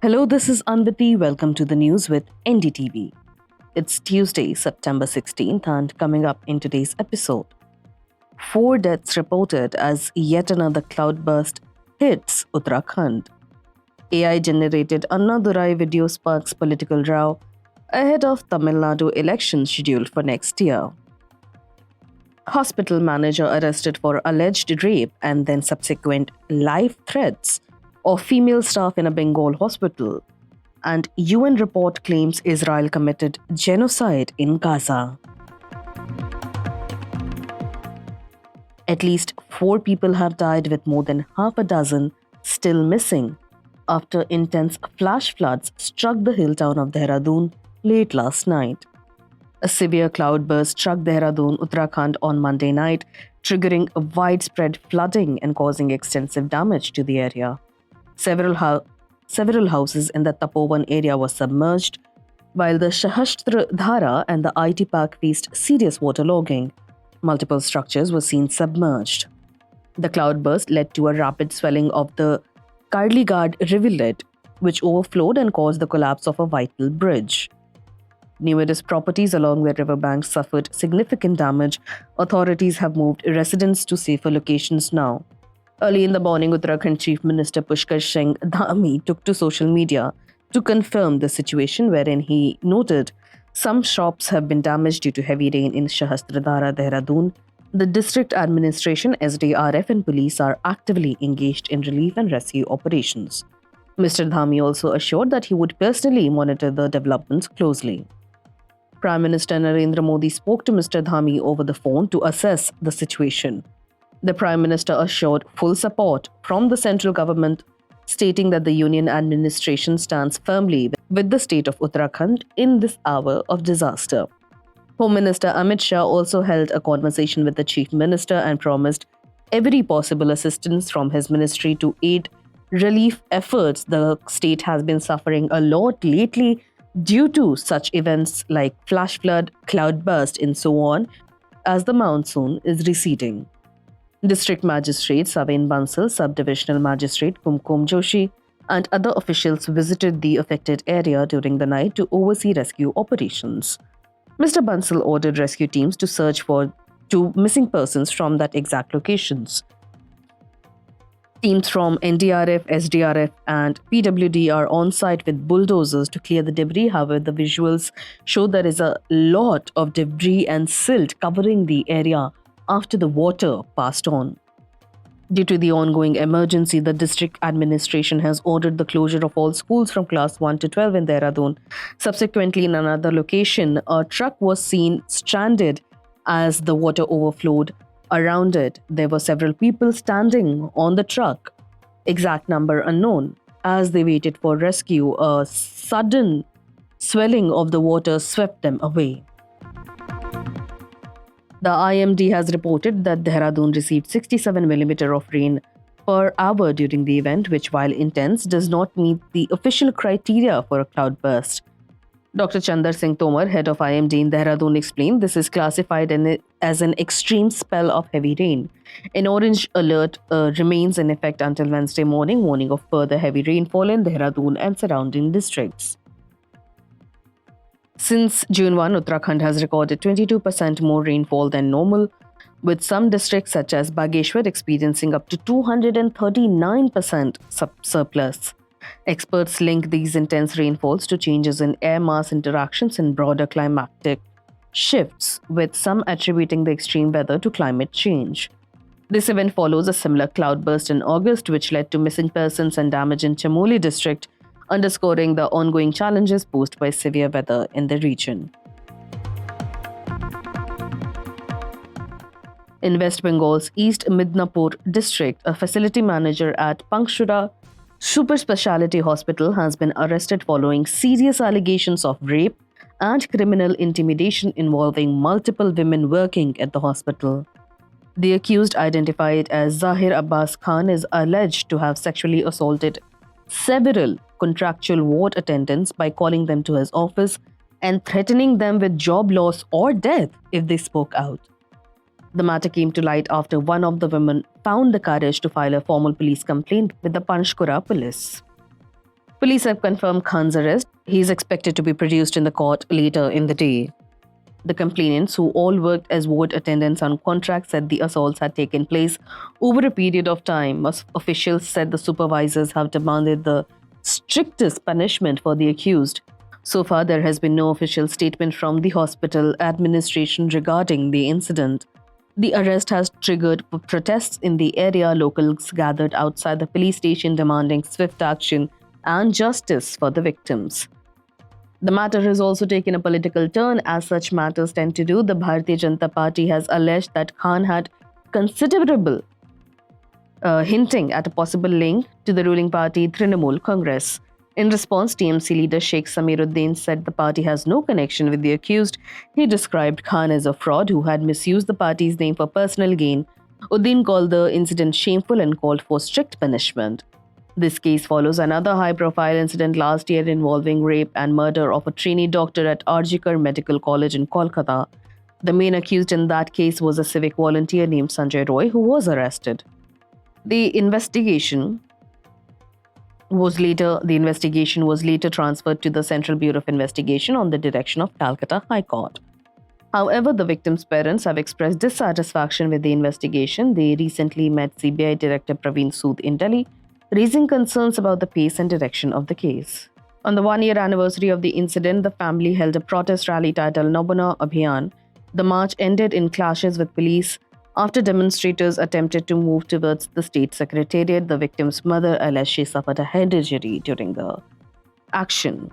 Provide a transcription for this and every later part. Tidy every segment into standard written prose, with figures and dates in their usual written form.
Hello, this is Anvati. Welcome to the news with NDTV. It's Tuesday, September 16th, and coming up in today's episode, 4 deaths reported as yet another cloudburst hits Uttarakhand. AI-generated Annadurai video sparks political row ahead of Tamil Nadu elections scheduled for next year. Hospital manager arrested for alleged rape and then subsequent live threats of female staff in a Bengal hospital. And UN report claims Israel committed genocide in Gaza. At least 4 people have died, with more than half a dozen still missing after intense flash floods struck the hill town of Dehradun late last night. A severe cloudburst struck Dehradun, Uttarakhand on Monday night, triggering widespread flooding and causing extensive damage to the area. Several houses in the Tapovan area were submerged, while the Dhara and the IT park faced serious waterlogging. Multiple structures were seen submerged. The cloudburst led to a rapid swelling of the Karligad rivulet, which overflowed and caused the collapse of a vital bridge. Numerous properties along the riverbank suffered significant damage. Authorities have moved residents to safer locations now. Early in the morning, Uttarakhand Chief Minister Pushkar Singh Dhami took to social media to confirm the situation, wherein he noted some shops have been damaged due to heavy rain in Shahastradhara, Dehradun. The district administration, SDRF and police are actively engaged in relief and rescue operations. Mr. Dhami also assured that he would personally monitor the developments closely. Prime Minister Narendra Modi spoke to Mr. Dhami over the phone to assess the situation. The Prime Minister assured full support from the central government, stating that the Union administration stands firmly with the state of Uttarakhand in this hour of disaster. Home Minister Amit Shah also held a conversation with the Chief Minister and promised every possible assistance from his ministry to aid relief efforts. The state has been suffering a lot lately due to such events like flash flood, cloudburst, and so on, as the monsoon is receding. District Magistrate Savin Bansal, Sub-Divisional Magistrate Kumkum Joshi, and other officials visited the affected area during the night to oversee rescue operations. Mr. Bansal ordered rescue teams to search for 2 missing persons from that exact locations. Teams from NDRF, SDRF, and PWD are on site with bulldozers to clear the debris. However, the visuals show there is a lot of debris and silt covering the area after the water passed on. Due to the ongoing emergency, the district administration has ordered the closure of all schools from class 1 to 12 in Dehradun. Subsequently, in another location, a truck was seen stranded as the water overflowed around it. There were several people standing on the truck, exact number unknown. As they waited for rescue, a sudden swelling of the water swept them away. The IMD has reported that Dehradun received 67 mm of rain per hour during the event, which, while intense, does not meet the official criteria for a cloudburst. Dr. Chandar Singh Tomar, head of IMD in Dehradun, explained this is classified as an extreme spell of heavy rain. An orange alert remains in effect until Wednesday morning, warning of further heavy rainfall in Dehradun and surrounding districts. Since June 1, Uttarakhand has recorded 22% more rainfall than normal, with some districts such as Bageshwar experiencing up to 239% surplus. Experts link these intense rainfalls to changes in air mass interactions and broader climatic shifts, with some attributing the extreme weather to climate change. This event follows a similar cloudburst in August, which led to missing persons and damage in Chamoli district, underscoring the ongoing challenges posed by severe weather in the region. In West Bengal's East Midnapur district, a facility manager at Pankshura Super Speciality Hospital has been arrested following serious allegations of rape and criminal intimidation involving multiple women working at the hospital. The accused, identified as Zahir Abbas Khan, is alleged to have sexually assaulted several contractual ward attendants by calling them to his office and threatening them with job loss or death if they spoke out. The matter came to light after one of the women found the courage to file a formal police complaint with the Panchkura police. Police have confirmed Khan's arrest. He is expected to be produced in the court later in the day. The complainants, who all worked as ward attendants on contract, said the assaults had taken place over a period of time. Officials said the supervisors have demanded the strictest punishment for the accused. So far, there has been no official statement from the hospital administration regarding the incident. The arrest has triggered protests in the area. Locals gathered outside the police station demanding swift action and justice for the victims. The matter has also taken a political turn, as such matters tend to do. The Bharatiya Janata Party has alleged that Khan had considerable hinting at a possible link to the ruling party Trinamool Congress. In response, TMC leader Sheikh Samiruddin said the party has no connection with the accused. He described Khan as a fraud who had misused the party's name for personal gain. Uddin called the incident shameful and called for strict punishment. This case follows another high-profile incident last year involving rape and murder of a trainee doctor at Arjikar Medical College in Kolkata. The main accused in that case was a civic volunteer named Sanjay Roy, who was arrested. The investigation was later transferred to the Central Bureau of Investigation on the direction of Calcutta High Court. However, the victims' parents have expressed dissatisfaction with the investigation. They recently met CBI Director Praveen Sood in Delhi, raising concerns about the pace and direction of the case. On the one-year anniversary of the incident, the family held a protest rally titled Nabana Abhiyan. The march ended in clashes with police after demonstrators attempted to move towards the state secretariat. The victim's mother alleged she suffered a head injury during the action.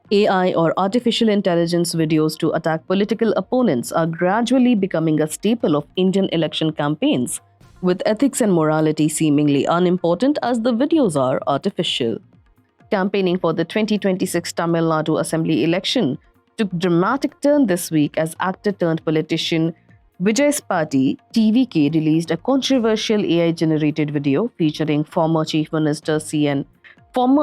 AI or artificial intelligence videos to attack political opponents are gradually becoming a staple of Indian election campaigns, with ethics and morality seemingly unimportant as the videos are artificial. Campaigning for the 2026 Tamil Nadu Assembly election took dramatic turn this week as actor turned politician Vijay's party, TVK, released a controversial AI-generated video featuring former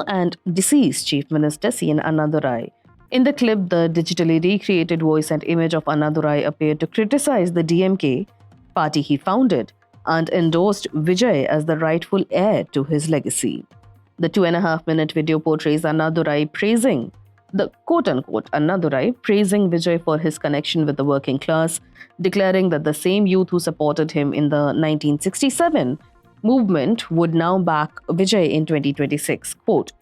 and deceased Chief Minister C.N. Annadurai. In the clip, the digitally recreated voice and image of Annadurai appeared to criticize the DMK, party he founded, and endorsed Vijay as the rightful heir to his legacy. The 2.5-minute video portrays Annadurai praising Vijay for his connection with the working class, declaring that the same youth who supported him in the 1967 movement would now back Vijay in 2026. Quote,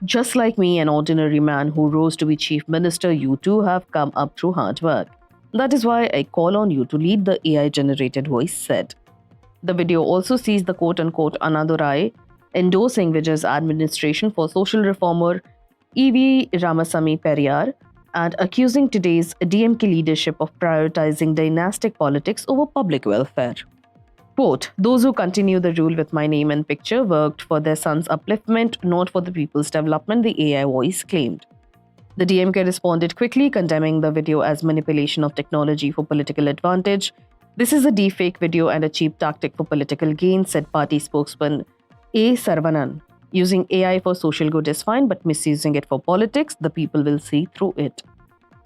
"Just like me, an ordinary man who rose to be chief minister, you too have come up through hard work. That is why I call on you to lead," the AI-generated voice said. The video also sees the quote-unquote Annadurai endorsing Vijay's administration for social reformer E.V. Ramasamy Periyar and accusing today's DMK leadership of prioritizing dynastic politics over public welfare. Quote, "Those who continue the rule with my name and picture worked for their son's upliftment, not for the people's development," the AI voice claimed. The DMK responded quickly, condemning the video as manipulation of technology for political advantage. "This is a deepfake video and a cheap tactic for political gain," said party spokesman A. Saravanan. "Using AI for social good is fine, but misusing it for politics, the people will see through it."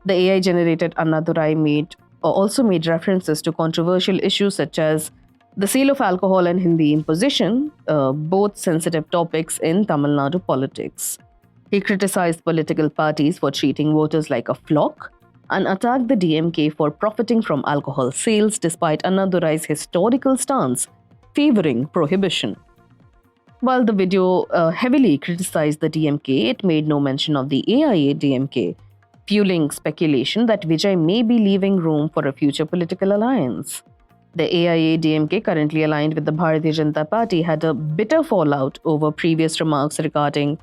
The AI-generated Annadurai also made references to controversial issues such as the sale of alcohol and Hindi imposition, both sensitive topics in Tamil Nadu politics. He criticized political parties for treating voters like a flock and attacked the DMK for profiting from alcohol sales despite Annadurai's historical stance favoring prohibition. While the video heavily criticized the DMK, it made no mention of the AIA-DMK, fueling speculation that Vijay may be leaving room for a future political alliance. The AIA-DMK, currently aligned with the Bharatiya Janata Party, had a bitter fallout over previous remarks regarding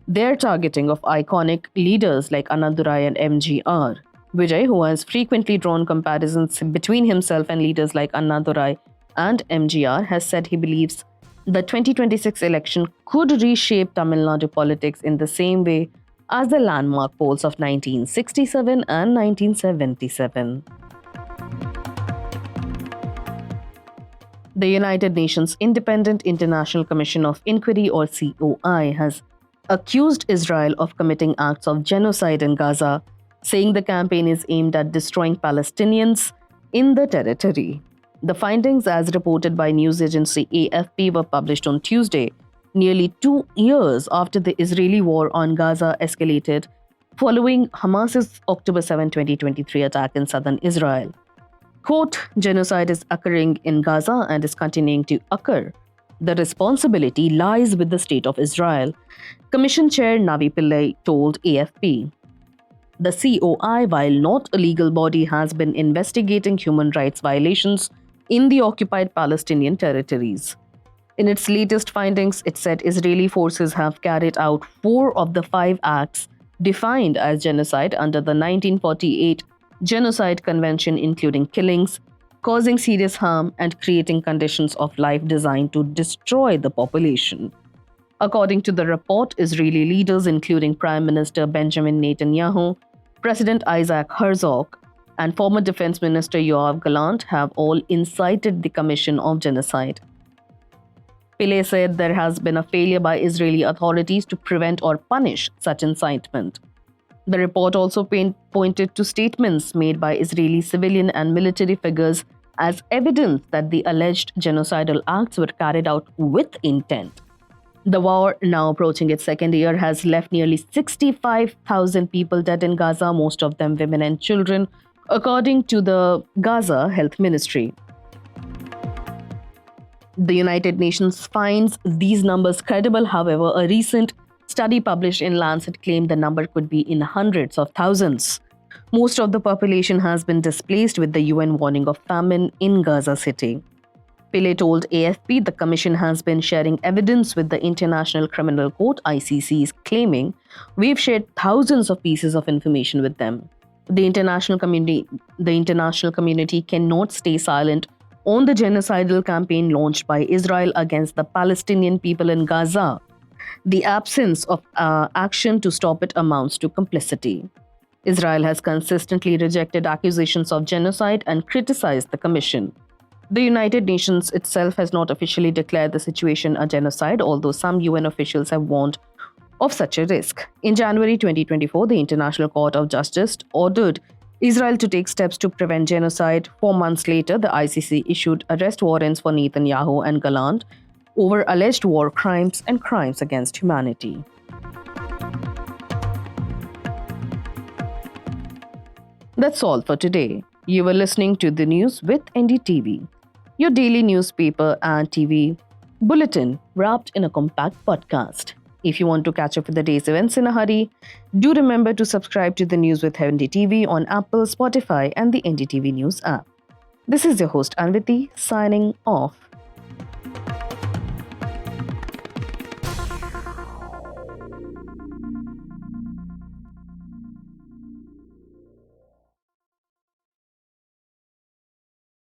their targeting of iconic leaders like Annadurai and MGR. Vijay, who has frequently drawn comparisons between himself and leaders like Annadurai and MGR, has said he believes the 2026 election could reshape Tamil Nadu politics in the same way as the landmark polls of 1967 and 1977. The United Nations Independent International Commission of Inquiry, or COI, has accused Israel of committing acts of genocide in Gaza, saying the campaign is aimed at destroying Palestinians in the territory. The findings, as reported by news agency AFP, were published on Tuesday, nearly 2 years after the Israeli war on Gaza escalated following Hamas's October 7, 2023 attack in southern Israel. Quote, genocide is occurring in Gaza and is continuing to occur. The responsibility lies with the state of Israel, Commission Chair Navi Pillai told AFP. The COI, while not a legal body, has been investigating human rights violations in the occupied Palestinian territories. In its latest findings, it said Israeli forces have carried out 4 of the 5 acts defined as genocide under the 1948 Genocide Convention, including killings, causing serious harm, and creating conditions of life designed to destroy the population. According to the report, Israeli leaders, including Prime Minister Benjamin Netanyahu, President Isaac Herzog, and former Defense Minister Yoav Gallant, have all incited the commission of genocide. Pillai said there has been a failure by Israeli authorities to prevent or punish such incitement. The report also pointed to statements made by Israeli civilian and military figures as evidence that the alleged genocidal acts were carried out with intent. The war, now approaching its second year, has left nearly 65,000 people dead in Gaza, most of them women and children, according to the Gaza Health Ministry. The United Nations finds these numbers credible. However, a recent study published in Lancet claimed the number could be in hundreds of thousands. Most of the population has been displaced, with the UN warning of famine in Gaza City. Pillai told AFP the Commission has been sharing evidence with the International Criminal Court (ICC), claiming we've shared thousands of pieces of information with them. The international community cannot stay silent on the genocidal campaign launched by Israel against the Palestinian people in Gaza. The absence of action to stop it amounts to complicity. Israel has consistently rejected accusations of genocide and criticized the Commission. The United Nations itself has not officially declared the situation a genocide, although some UN officials have warned of such a risk. In January 2024, the International Court of Justice ordered Israel to take steps to prevent genocide. 4 months later, the ICC issued arrest warrants for Netanyahu and Gallant over alleged war crimes and crimes against humanity. That's all for today. You were listening to the news with NDTV, your daily newspaper and TV bulletin wrapped in a compact podcast. If you want to catch up with the day's events in a hurry, do remember to subscribe to the news with NDTV on Apple, Spotify, and the NDTV News app. This is your host Anviti signing off.